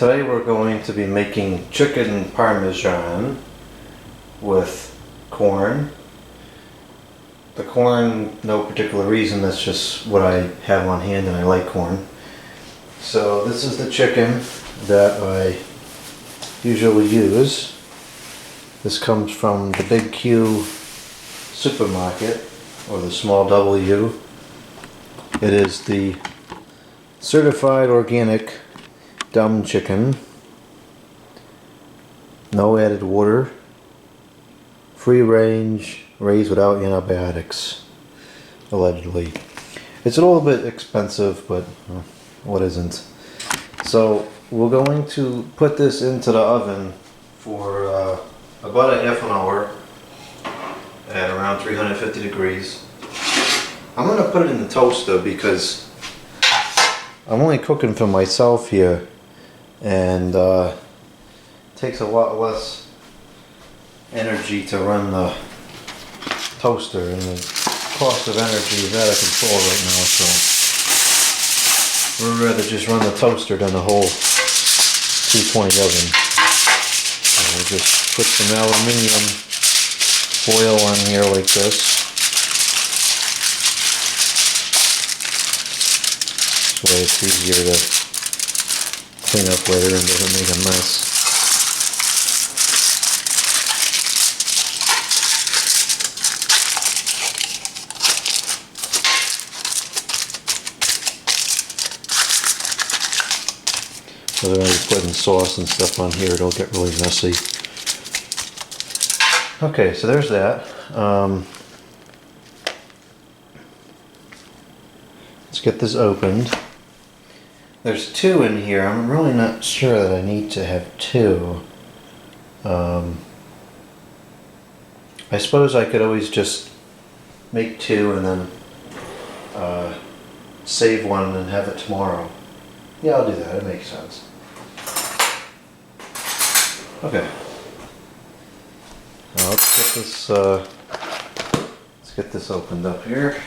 Today we're going to be making chicken parmesan with corn. The corn, no particular reason, that's just what I have on hand and I like corn. So this is the chicken that I usually use. This comes from the Big Q supermarket, or the small W. It is the certified organic dumb chicken, no added water, free range, raised without antibiotics, allegedly. It's a little bit expensive, but what isn't? So we're going to put this into the oven for about a half an hour at around 350 degrees. I'm going to put it in the toaster because I'm only cooking for myself here, and it takes a lot less energy to run the toaster, and the cost of energy is out of control right now, so we'd rather just run the toaster than the whole 220 oven. So we'll just put some aluminium foil on here like this. This way it's easier to clean up later and doesn't make a mess. So then we're putting sauce and stuff on here, it'll get really messy. Okay, so there's that. Let's get this opened. There's two in here. I'm really not sure that I need to have two. I suppose I could always just make two and then save one and have it tomorrow. Yeah, I'll do that. It makes sense. Okay. Now let's get this opened up here.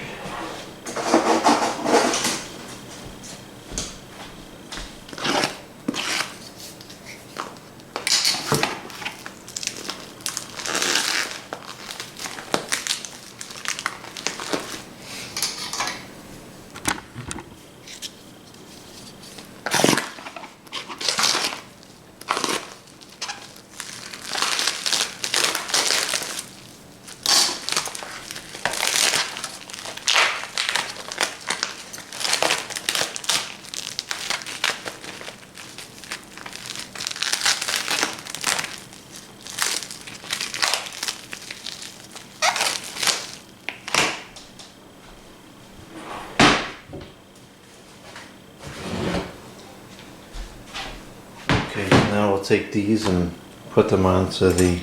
Okay, now we'll take these and put them onto the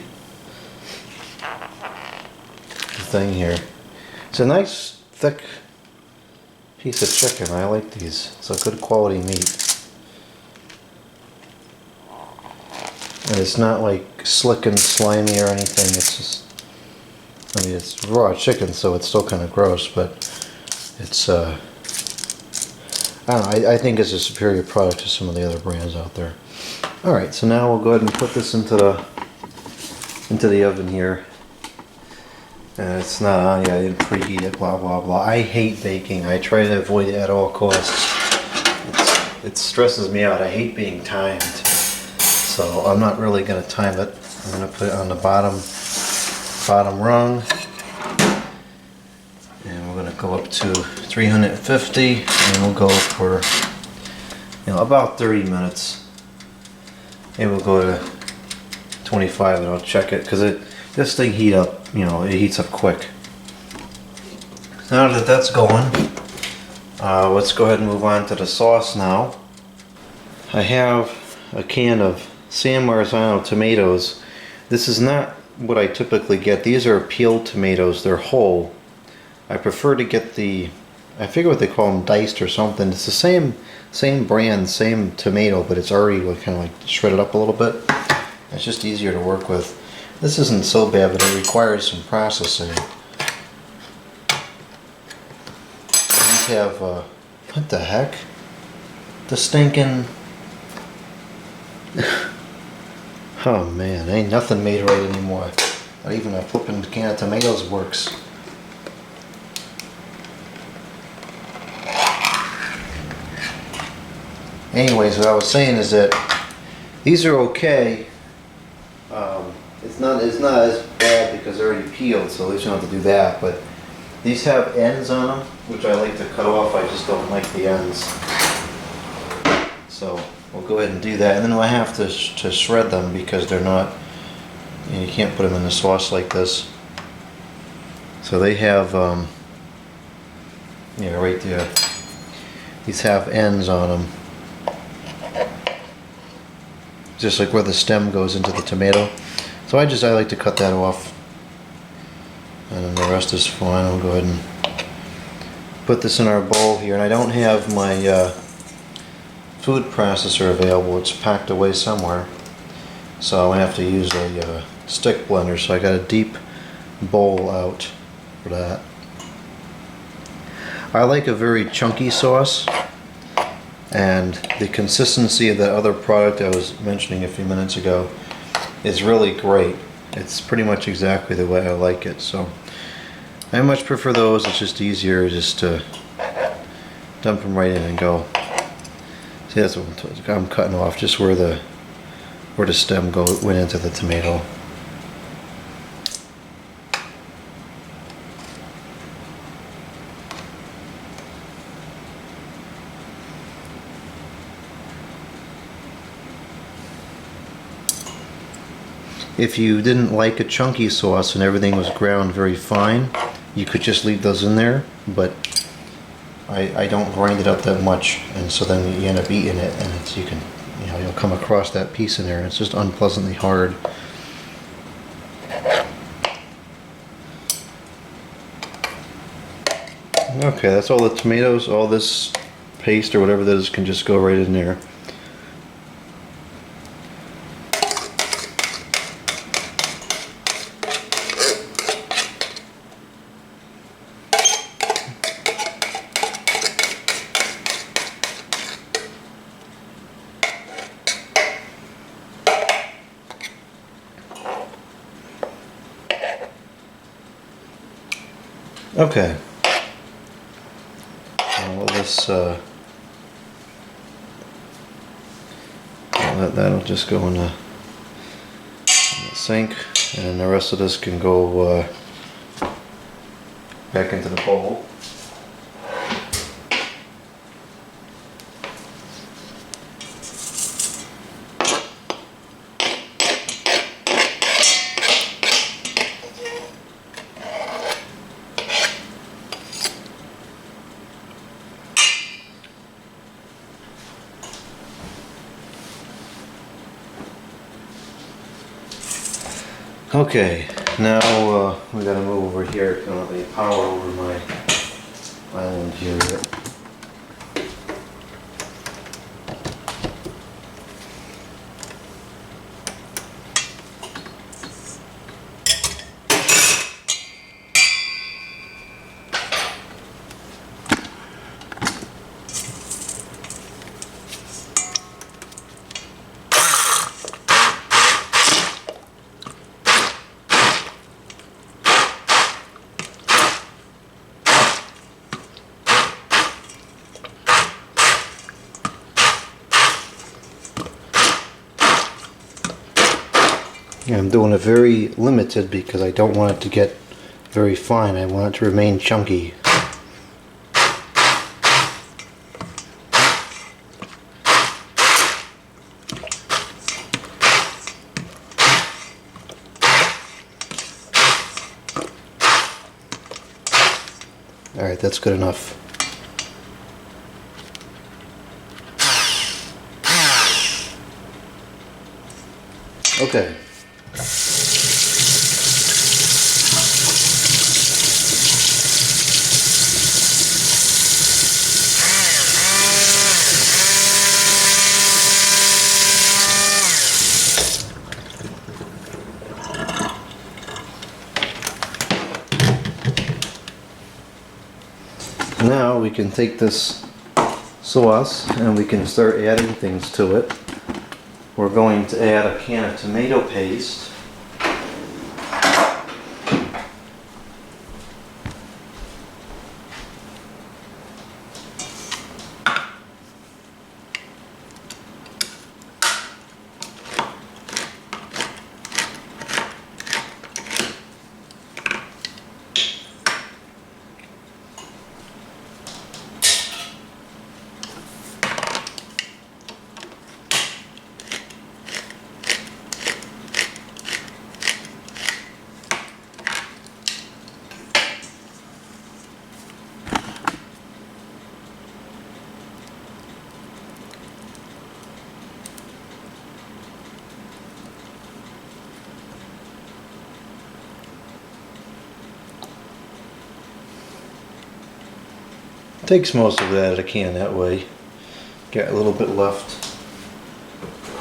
thing here. It's a nice thick piece of chicken. I like these. It's a good quality meat. And it's not like slick and slimy or anything. It's just, I mean, it's raw chicken, so it's still kind of gross, but it's, I don't know, I think it's a superior product to some of the other brands out there. Alright, so now we'll go ahead and put this into the oven here. And it's not on yet, I didn't preheat it, blah blah blah. I hate baking. I try to avoid it at all costs. It stresses me out. I hate being timed. So I'm not really going to time it. I'm going to put it on the bottom rung. And we're going to go up to 350, and we'll go for, about 30 minutes. Maybe we'll go to 25 and I'll check it, because this thing heat up, it heats up quick. Now that that's going, let's go ahead and move on to the sauce now. I have a can of San Marzano tomatoes. This is not what I typically get. These are peeled tomatoes, they're whole. I prefer to get I forget what they call them, diced or something. It's the same brand, same tomato, but it's already kind of like shredded up a little bit. It's just easier to work with. This isn't so bad, but it requires some processing. These have, what the heck? The stinking Oh man, ain't nothing made right anymore. Not even a flipping can of tomatoes works. Anyways, what I was saying is that these are okay. It's not as bad because they're already peeled, so at least you don't have to do that. But these have ends on them, which I like to cut off. I just don't like the ends. So we'll go ahead and do that, and then I have to shred them because they're not. You can't put them in the sauce like this. So they have, yeah, right there. These have ends on them. Just like where the stem goes into the tomato. So I like to cut that off. And then the rest is fine. I'll go ahead and put this in our bowl here. And I don't have my food processor available. It's packed away somewhere. So I'm going to have to use a stick blender. So I got a deep bowl out for that. I like a very chunky sauce. And the consistency of the other product I was mentioning a few minutes ago is really great. It's pretty much exactly the way I like it. So I much prefer those. It's just easier just to dump them right in and go. See, that's what I'm cutting off, just where the stem went into the tomato. If you didn't like a chunky sauce and everything was ground very fine, you could just leave those in there, but I don't grind it up that much, and so then you end up eating it, and it's, you'll come across that piece in there, and it's just unpleasantly hard. Okay, that's all the tomatoes. All this paste or whatever that is can just go right in there. Okay. Well, that'll just go in the sink, and the rest of this can go back into the bowl. Okay, now we gotta move over here. I don't have any power over my island here yet. I'm doing it very limited because I don't want it to get very fine. I want it to remain chunky. Alright, that's good enough. Okay. Now we can take this sauce and we can start adding things to it. we're going to add a can of tomato paste. Takes most of that out of the can that way. Got a little bit left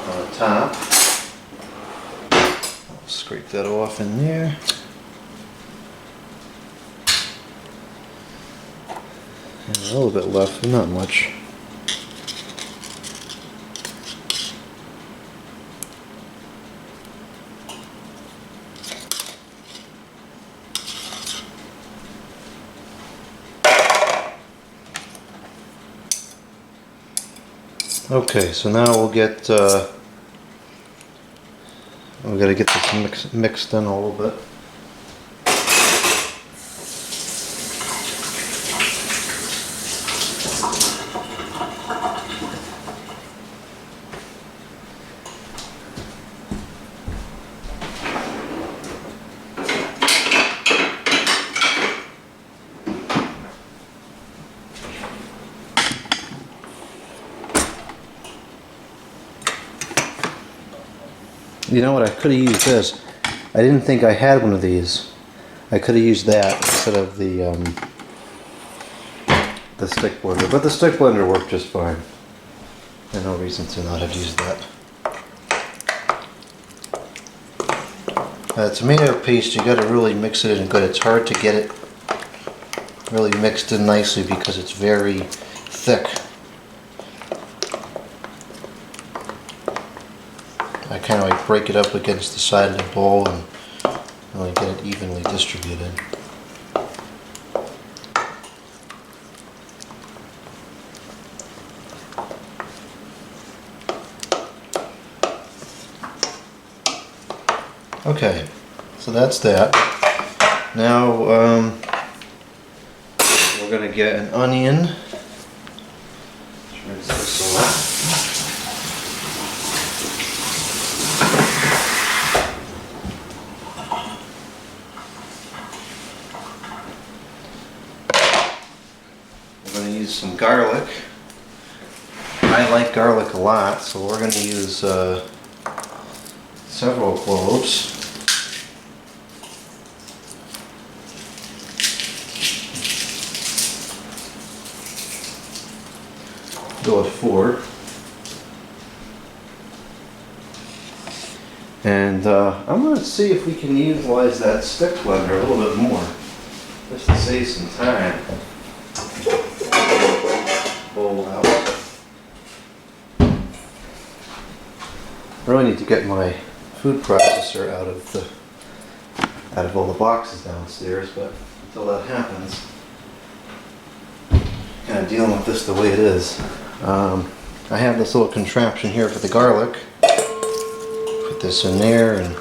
on the top. I'll scrape that off in there. And a little bit left, not much. Okay, so now we'll get, we gotta get this mixed in a little bit. You know what, I could have used this. I didn't think I had one of these. I could have used that instead of the stick blender. But the stick blender worked just fine. There's no reason to not have used that. Tomato paste, you gotta really mix it in good. It's hard to get it really mixed in nicely because it's very thick. I kind of like break it up against the side of the bowl and really get it evenly distributed. Okay, so that's that. Now we're going to get an onion. Rinse this off. Some garlic. I like garlic a lot, so we're going to use several cloves. Go with 4. And I'm going to see if we can utilize that stick blender a little bit more, just to save some time. Bowl out. I really need to get my food processor out of all the boxes downstairs, but until that happens, kind of dealing with this the way it is. I have this little contraption here for the garlic. Put this in there and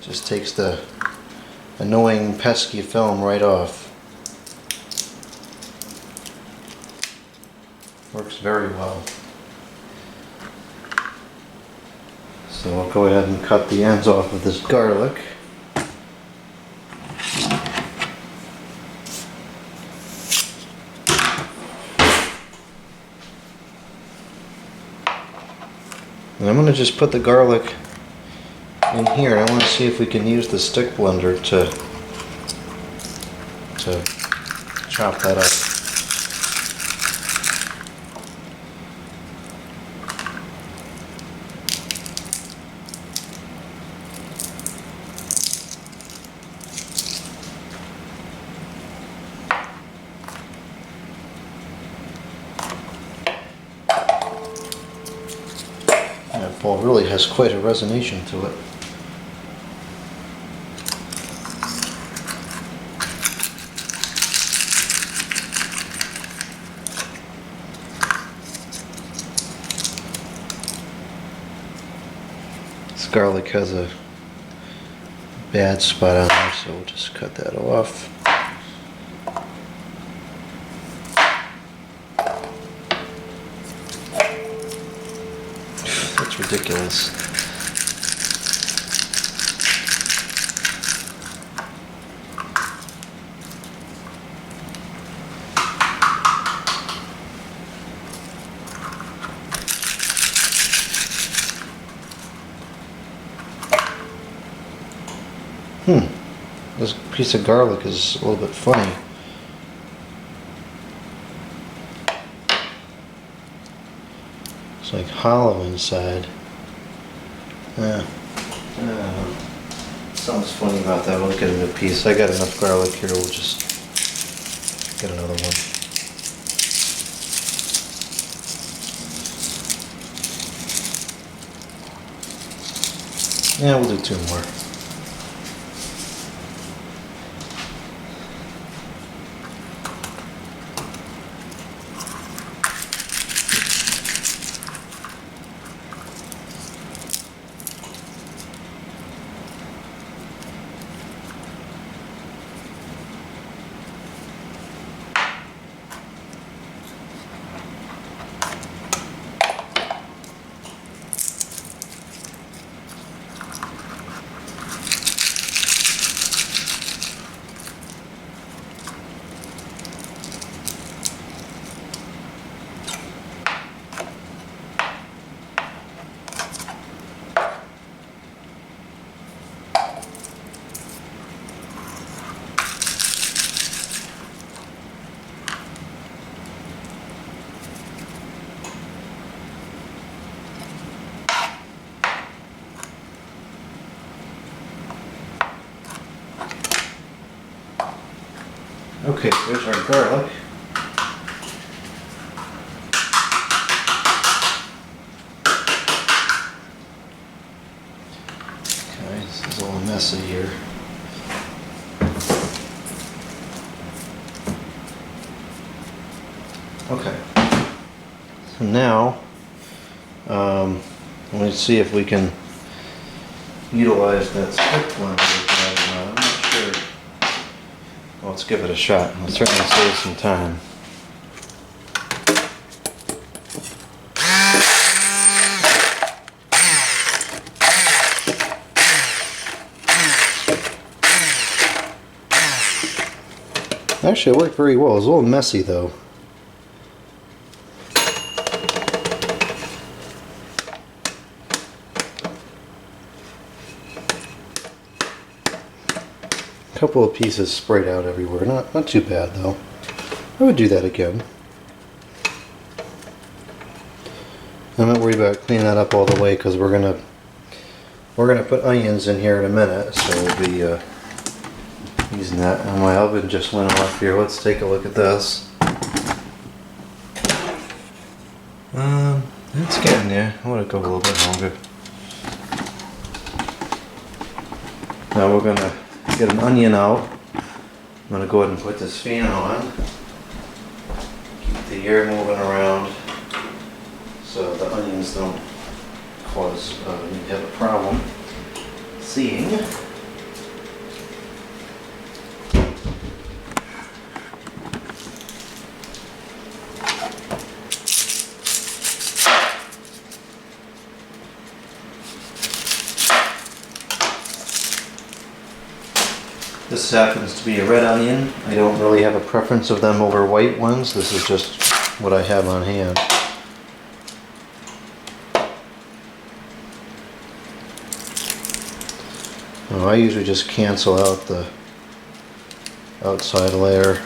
just takes the annoying pesky film right off. Works very well. So I'll go ahead and cut the ends off of this garlic. And I'm going to just put the garlic in here, and I want to see if we can use the stick blender to chop that up. Well, it really has quite a resonation to it. This garlic has a bad spot on there, so we'll just cut that off. That's ridiculous. This piece of garlic is a little bit funny. It's like hollow inside. Something's funny about that. We'll get a new piece. I got enough garlic here. We'll just get another one. Yeah, we'll do 2 more. Okay, there's our garlic. Okay, this is all messy here. Okay, so now let me see if we can utilize that stick blender we got. I'm not sure. Well, let's give it a shot. It'll certainly save some time. Actually, it worked very well. It was a little messy though. A couple of pieces sprayed out everywhere. Not too bad though. I would do that again. I'm not worried about cleaning that up all the way because we're gonna put onions in here in a minute, so we'll be using that. And my oven just went off here. Let's take a look at this. It's getting there. I want to go a little bit longer. Now we're gonna get an onion out. I'm gonna go ahead and put this fan on. Keep the air moving around so the onions don't cause me to have a problem seeing. This happens to be a red onion. I don't really have a preference of them over white ones. This is just what I have on hand. I usually just cancel out the outside layer.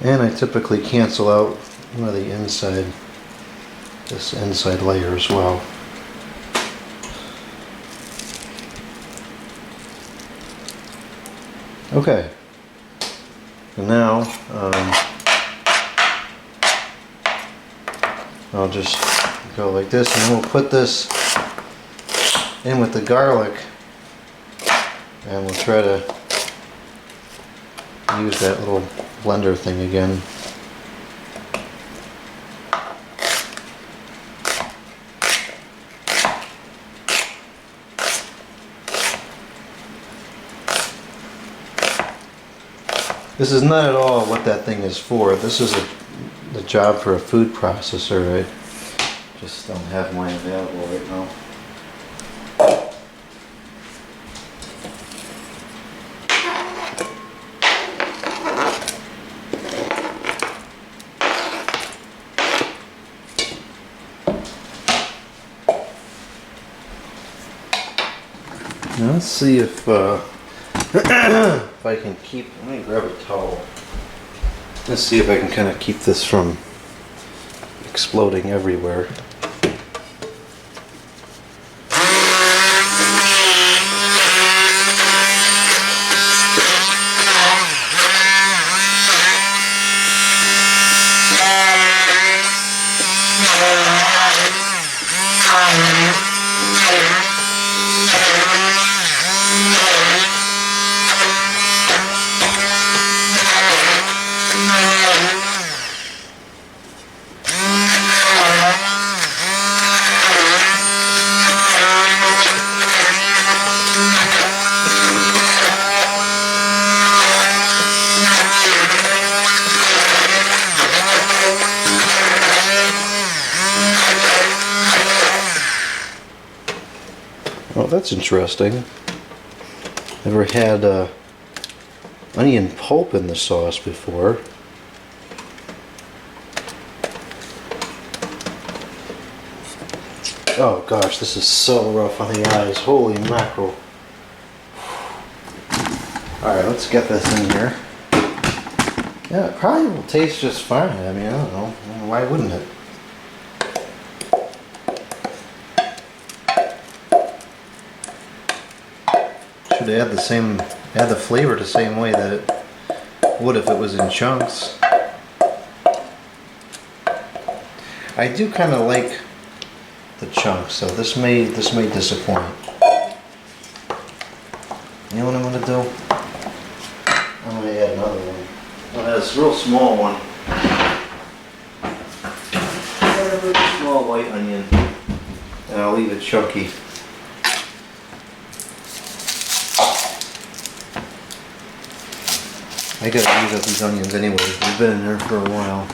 And I typically cancel out one of the inside, this inside layer as well. Okay, and now I'll just go like this, and then we'll put this in with the garlic, and we'll try to use that little blender thing again. This is not at all what that thing is for. This is the job for a food processor. I just don't have mine available right now. Now let's see if if I can keep, let me grab a towel. Let's see if I can kind of keep this from exploding everywhere. Well, that's interesting. Never had onion pulp in the sauce before. Oh gosh, this is so rough on the eyes. Holy mackerel. Alright, let's get this in here. Yeah, it probably will taste just fine. I mean, I don't know. Why wouldn't it? Should add the flavor the same way that it would if it was in chunks. I do kind of like the chunks, so this may disappoint. You know what I'm gonna do? I'm gonna add another one. This real small one. A really small white onion, and I'll leave it chunky. I gotta use up these onions anyway. They've been in there for a while.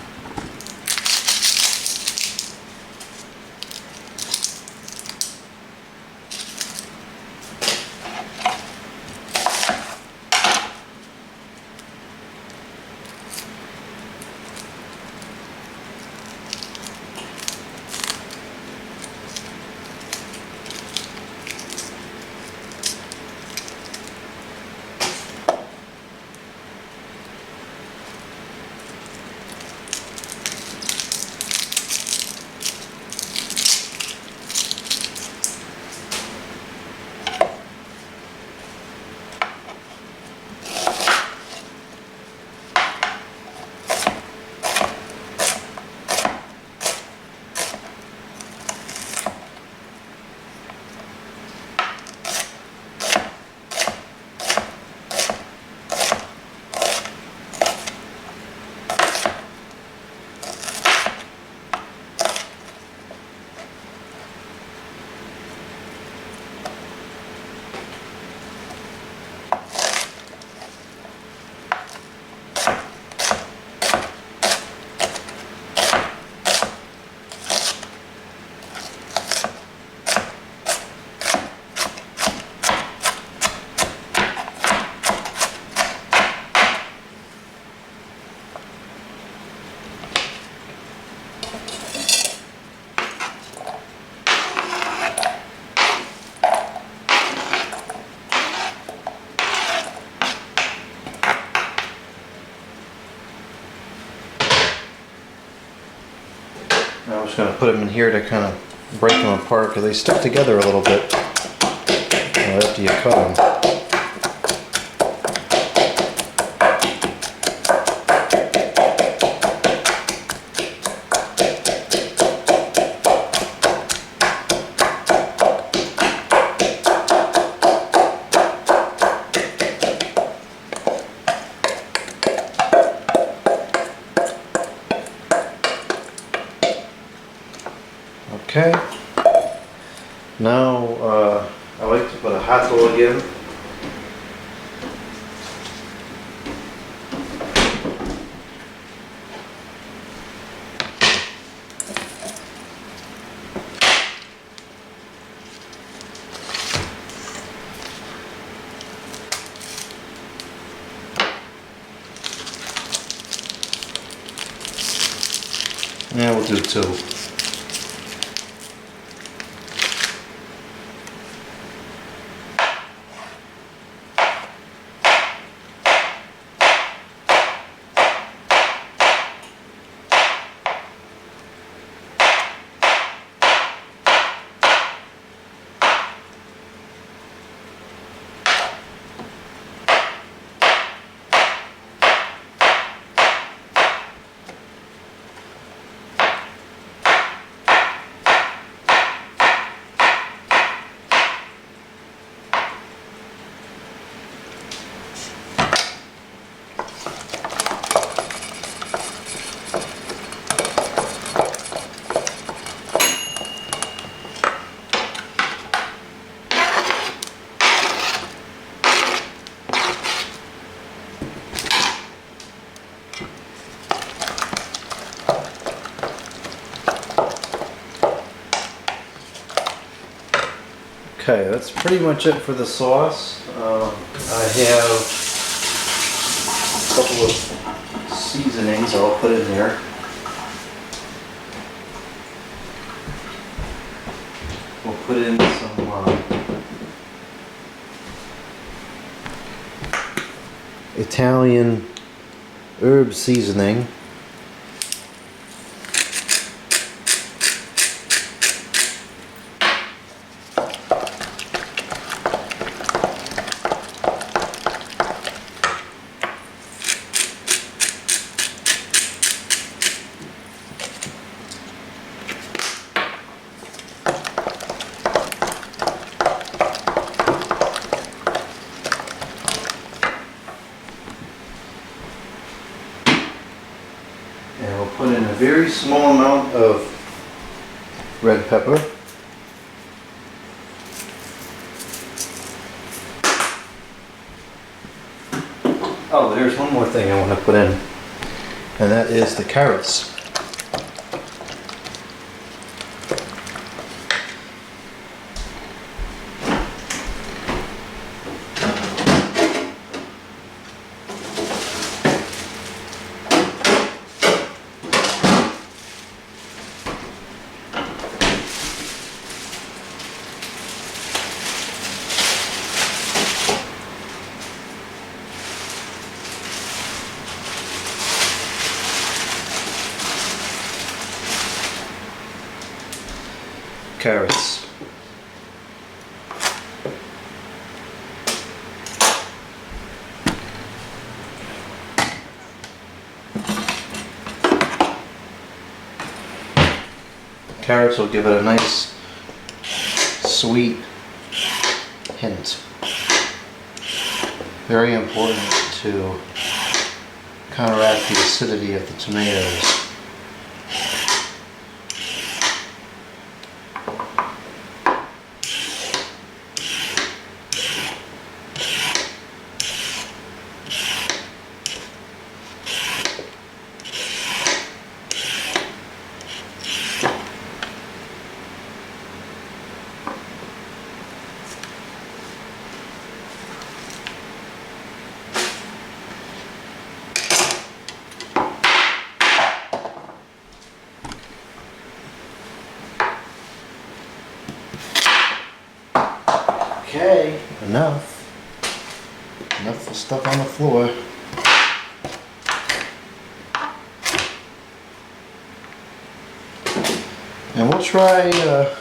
just going to put them in here to kind of break them apart because they stick together a little bit after you cut them. Okay, now I like to put a hot roll again. Yeah, we'll do two. Okay, that's pretty much it for the sauce. I have a couple of seasonings I'll put in there. We'll put in some Italian herb seasoning. And we'll put in a very small amount of red pepper. Oh, there's one more thing I want to put in, and that is the carrots. Carrots. Carrots will give it a nice sweet hint. Very important to counteract the acidity of the tomatoes. Okay, enough. Enough of stuff on the floor. And we'll try the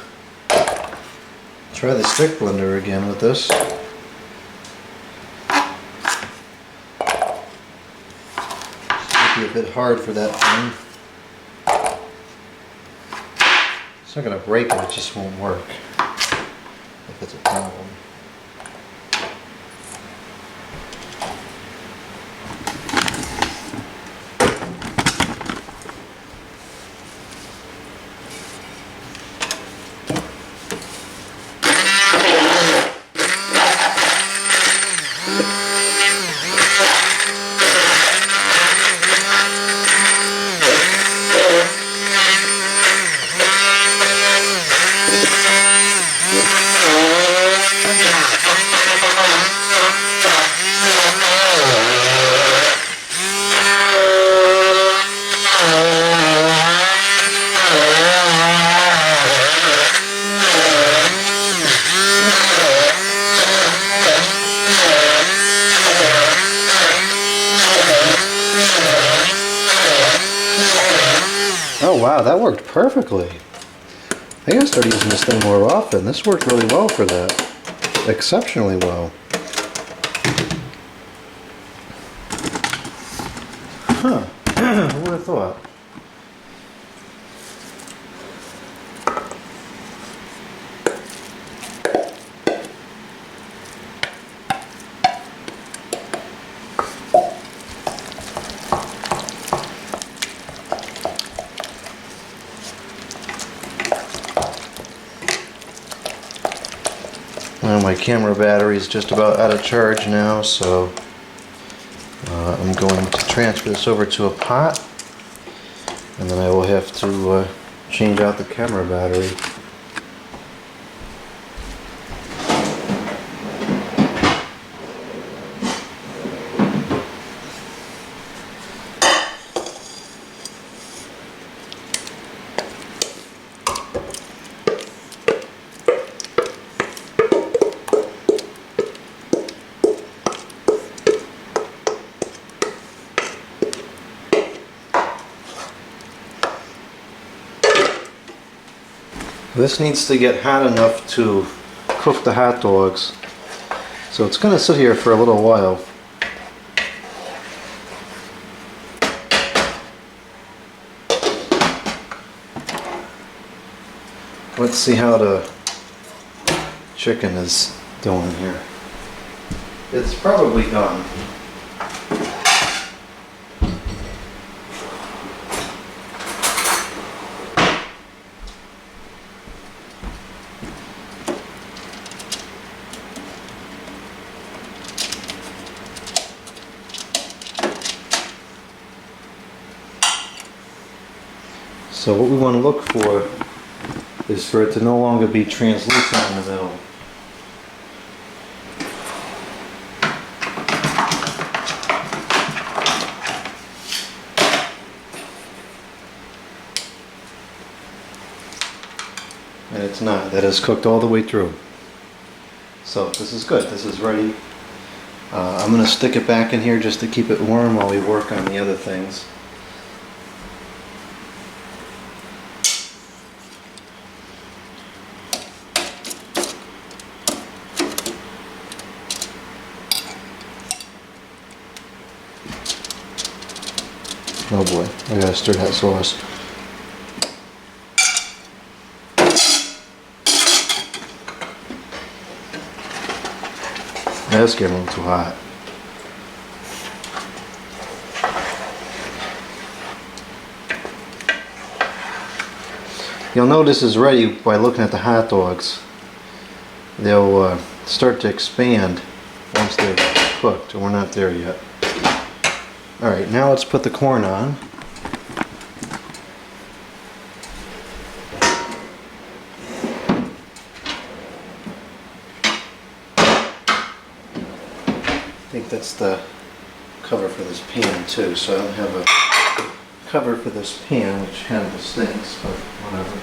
stick blender again with this. Might be a bit hard for that thing. It's not going to break it, it just won't work. If it's a problem. Oh wow, that worked perfectly. I gotta start using this thing more often. This worked really well for that. Exceptionally well. Huh. Who would have thought? Well, my camera battery is just about out of charge now, so I'm going to transfer this over to a pot, and then I will have to change out the camera battery. This needs to get hot enough to cook the hot dogs, so it's going to sit here for a little while. Let's see how the chicken is doing here. It's probably done. So what we want to look for is for it to no longer be translucent in the middle. And it's not. That is cooked all the way through. So this is good. This is ready. I'm going to stick it back in here just to keep it warm while we work on the other things. Oh boy, I gotta stir that sauce. That's getting a little too hot. You'll know this is ready by looking at the hot dogs. They'll start to expand once they're cooked, and we're not there yet. Alright, now let's put the corn on. I think that's the cover for this pan too, so I don't have a cover for this pan, which kind of stinks, but whatever.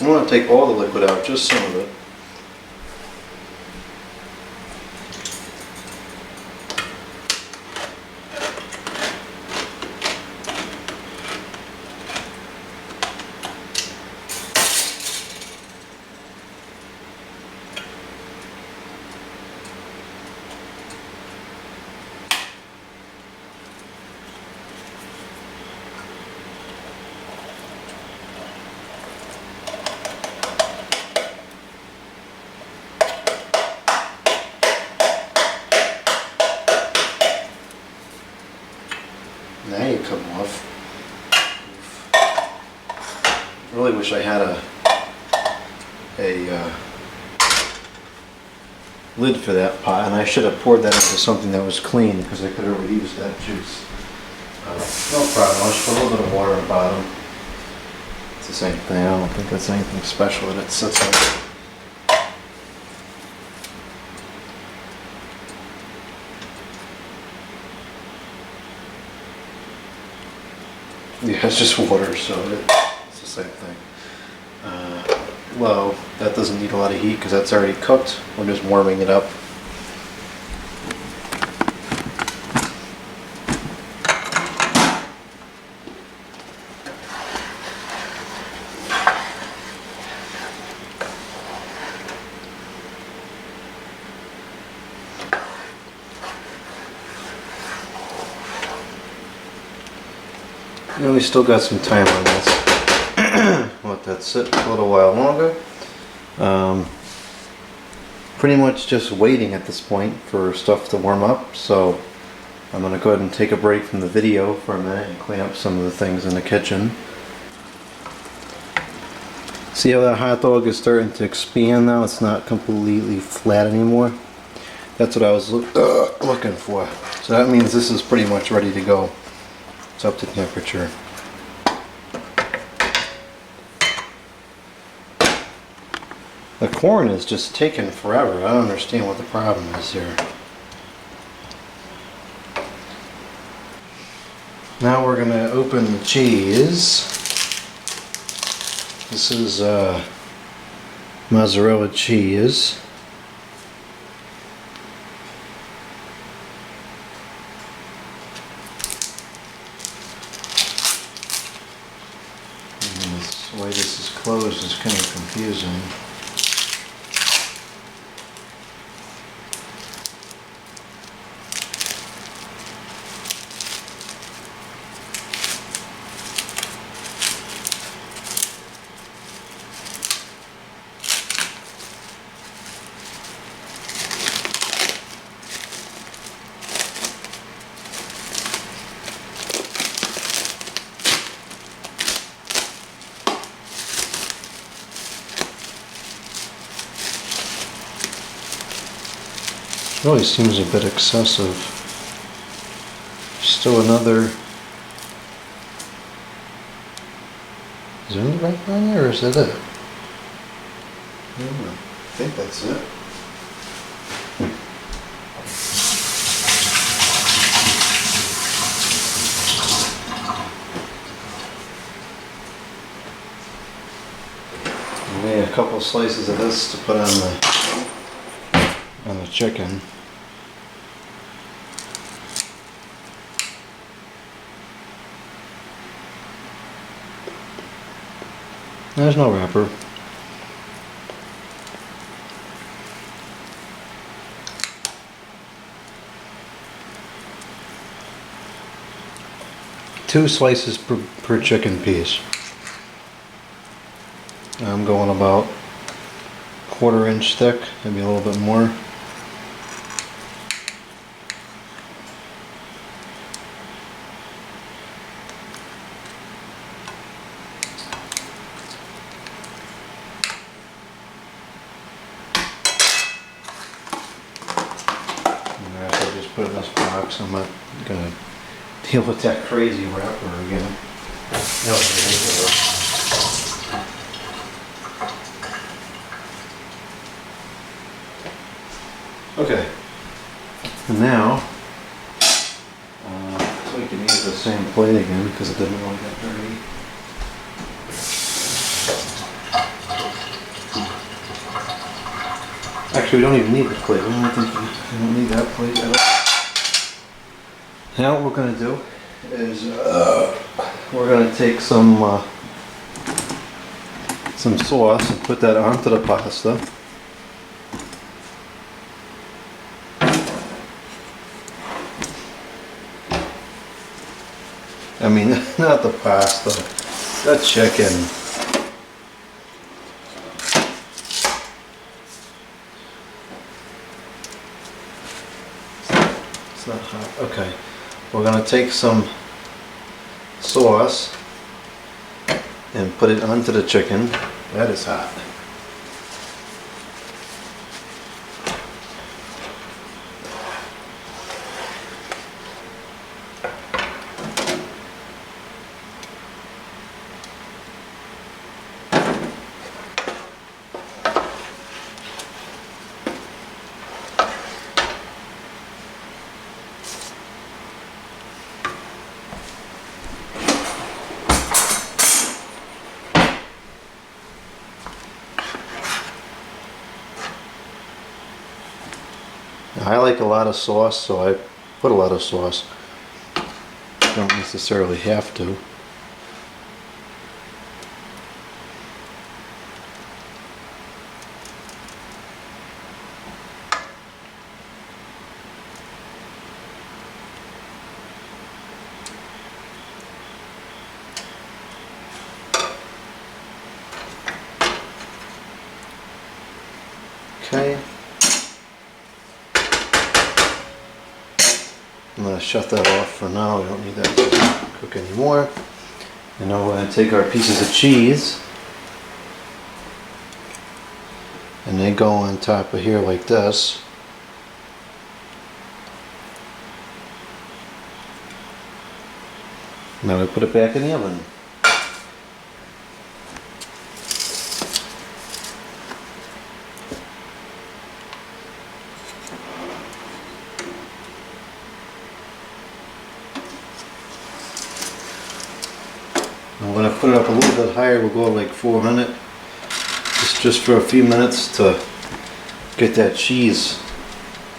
don't want to take all the liquid out, just some of it. Now you come off. I really wish I had a lid for that pot, and I should have poured that into something that was clean because I could have reused that juice. No problem, I'll just put a little bit of water on the bottom. It's the same thing, I don't think that's anything special that it sits on. Yeah, it's just water, so it's the same thing. Low, that doesn't need a lot of heat because that's already cooked. We're just warming it up. And we still got some time on this. Let that sit a little while longer. Pretty much just waiting at this point for stuff to warm up, so I'm going to go ahead and take a break from the video for a minute and clean up some of the things in the kitchen. See how that hot dog is starting to expand now? It's not completely flat anymore. That's what I was looking for. So that means this is pretty much ready to go. It's up to temperature. The corn is just taking forever. I don't understand what the problem is here. Now we're going to open the cheese. This is mozzarella cheese. And the way this is closed is kind of confusing. Really seems a bit excessive. Still another. Is there any right on there, or is that it? I don't know. I think that's it. Maybe a couple slices of this to put on the chicken. There's no wrapper. Two slices per chicken piece. I'm going about 1/4 inch thick, maybe a little bit more. Put in this box. I'm not gonna deal with that crazy wrapper again. That was ridiculous. Okay, and now so we can use the same plate again because it didn't really get dirty. Actually, we don't even need the plate. We don't need that plate at all. Now what we're going to do is we're going to take some sauce and put that onto the pasta. I mean, not the pasta, the chicken. It's not hot. Okay. We're going to take some sauce and put it onto the chicken. That is hot. I like a lot of sauce, so I put a lot of sauce. Don't necessarily have to. Okay. I'm going to shut that off for now. We don't need that to cook anymore. And now we're going to take our pieces of cheese and they go on top of here like this. Now we put it back in the oven. I'm going to put it up a little bit higher. We'll go like 400, just for a few minutes to get that cheese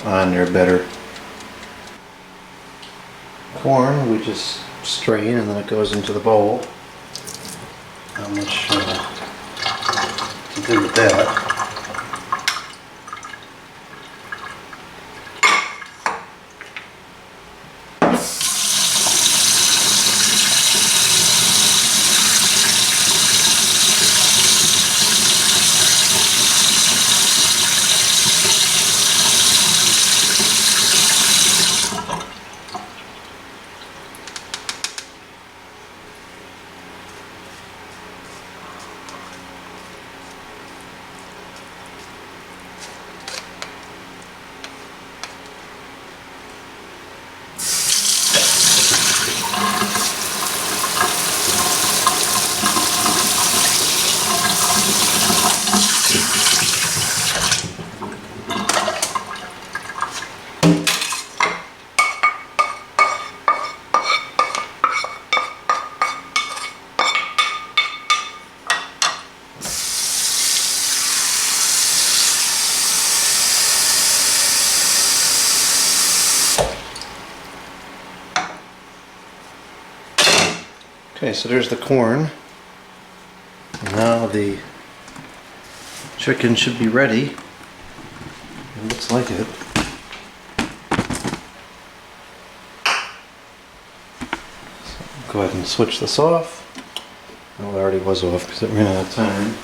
on there better. Corn we just strain and then it goes into the bowl. Not much to do with that. Okay, so there's the corn. Now the chicken should be ready. It looks like it. So go ahead and switch this off. Oh, it already was off because it ran out of time.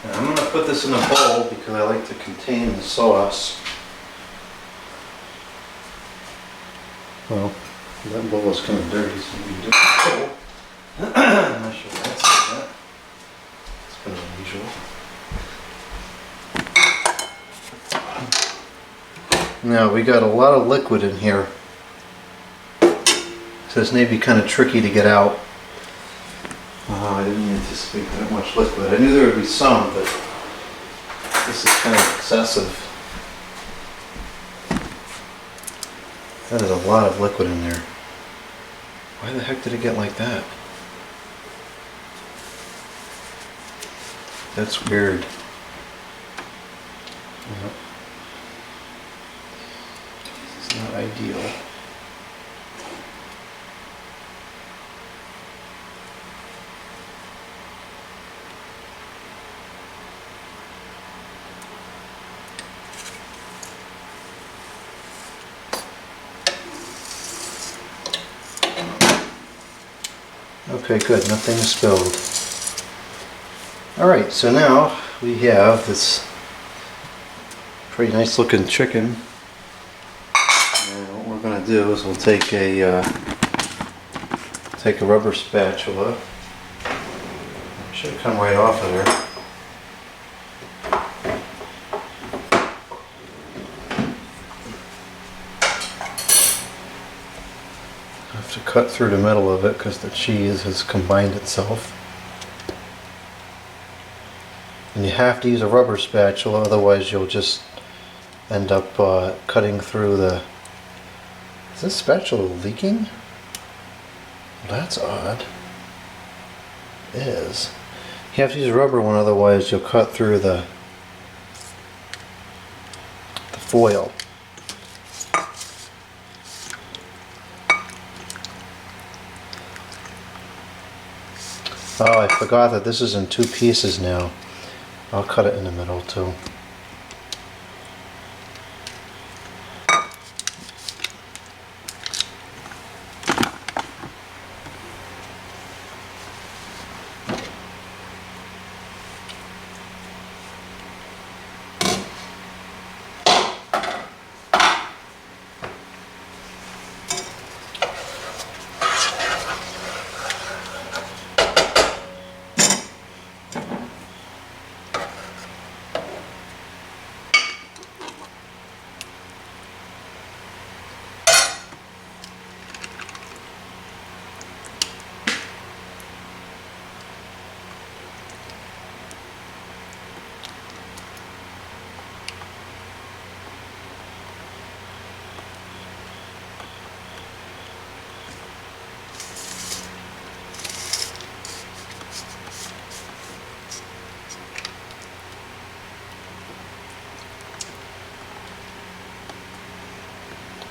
And I'm going to put this in a bowl because I like to contain the sauce. Well, that bowl is kind of dirty, so we can do it. I'm not sure that's like that. It's kind of unusual. Now we got a lot of liquid in here, so this may be kind of tricky to get out. I didn't anticipate that much liquid. I knew there would be some, but this is kind of excessive. That is a lot of liquid in there. Why the heck did it get like that? That's weird. Yep. It's not ideal. Okay, good, nothing is spilled. Alright, so now we have this pretty nice looking chicken. And what we're going to do is we'll take a rubber spatula. Should come right off of there. I have to cut through the middle of it because the cheese has combined itself. And you have to use a rubber spatula, otherwise you'll just end up cutting through the... Is this spatula leaking? That's odd. It is. You have to use a rubber one, otherwise you'll cut through the foil. Oh, I forgot that this is in 2 pieces now. I'll cut it in the middle too.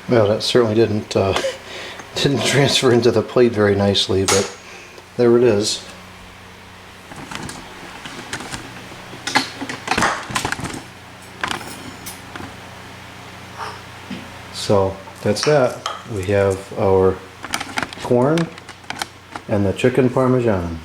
Well, that certainly didn't didn't transfer into the plate very nicely, but there it is. So that's that. We have our corn and the chicken Parmesan.